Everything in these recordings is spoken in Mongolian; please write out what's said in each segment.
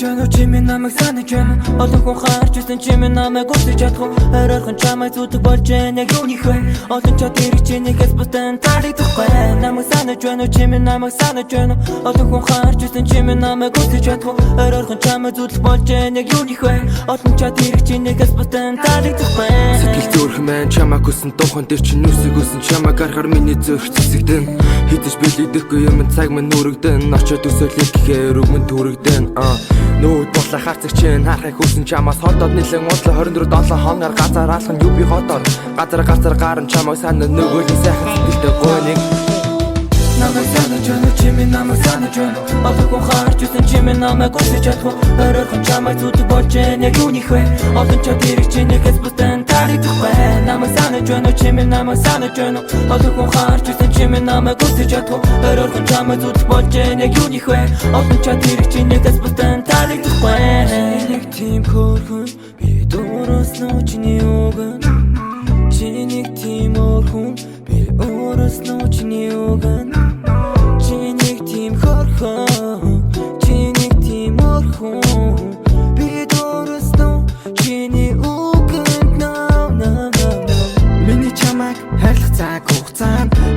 чанаа чимээ намайг санаж байна. Олон хүн харж байсан чимээ намайг үсэж чадах. Оройхон чамайг зүтг болж байна яг юуних вэ? Олон чад ирэх чинийхээс бусдын таригдахгүй. Намайг санаж байна чимээ намайг санаж байна. Олон хүн харж байсан чимээ намайг үсэж чадах. Оройхон чамайг зүтг болж байна яг юуних вэ? Олон чад ирэх чинийхээс бусдын таригдахгүй. Сэтгэл зөөрхөн маань чамайг хүсэн дуухан дээр чинь нүсэг үсэн чамайг гарахаар миний зөөрх цэсэгдэн. Хитэж билэгдэхгүй юм цаг минь нүрэгдэн. Очоод өсөөлөх гэхээр өгмөн түрэгдэн. Нүүд бодлоо харцаг чинь харахыг хүсэн чамаас хотод нэлэн удлаа 24-7 хоноор газар алхан юу би хотоор газар гарan чамайг санаа нөгөөний сайхан сэтгэлтэй гойныг намайг санаж байна чимээ намайг санаж байна. Олон хүн харж байсан чимээ намайг үсэж чадах. Оройхон чамайг зүтг болж байна яг юуних вэ? Олон чад ирэх чинийхээс бусдын таригдахгүй. Намайг санаж байна чимээ намайг санаж байна. Олон хүн харж байсан чимээ намайг үсэж чадах. Оройхон чамайг зүтг болж байна яг юуних вэ? Олон чад ирэх чинийхээс бусдын таригдахгүй. Нэг тийм хөрхөн би дуурсан чиний үгэн. Чиний тийм хөрхөн би өөрөөснөө чиний үгэн.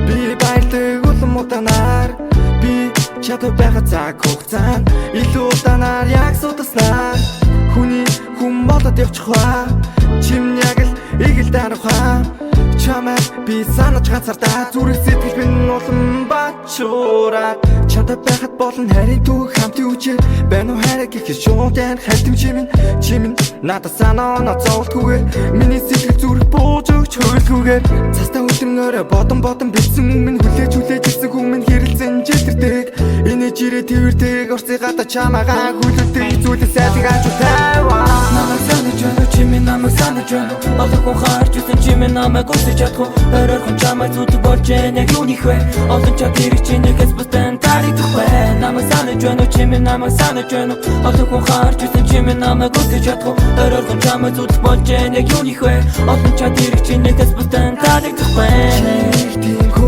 Би баяртай улам удаанаар би чадвар байгаа цаг хугацаанд илүү удаанаар яг судаснаар хүн болоод явчих ба чим яг л ийг л дарахаа чамайг би санаж ганцардаа зүрх сэтгэл минь улам бачуураад чадвар байхад болон харин түүх хамт үжээ байна уу хараа гэхэл шуудан хальтим чимэн надад санаа ноцоолтгүйгээр миний сэтгэл зүрх бууж өгч хөөлгүйгээр цастаа өдрөнгөөрэ бодон бэлсэн өмнө хүлээж ирсэн хүмүүс хэрэлцэн житэрдэг энэ жирэ тэрдэг орцыг гата чамаагаа хүлээдэг зүйлээ сайдыг аж тайваа намайг санаж байна чимээ намайг санаж байна. Олон хүн харж байсан чимээ намайг үсэж чадах. Оройхон чамайг зүтг болж байна яг юуних вэ? Олон чад ирэх чинийхээс бусдын таригдахгүй. Намайг санаж байна чимээ намайг санаж байна. Олон хүн харж байсан чимээ намайг үсэж чадах. Оройхон чамайг зүтг болж байна яг юуних вэ? Олон чад ирэх чинийхээс бусдын таригдахгүй.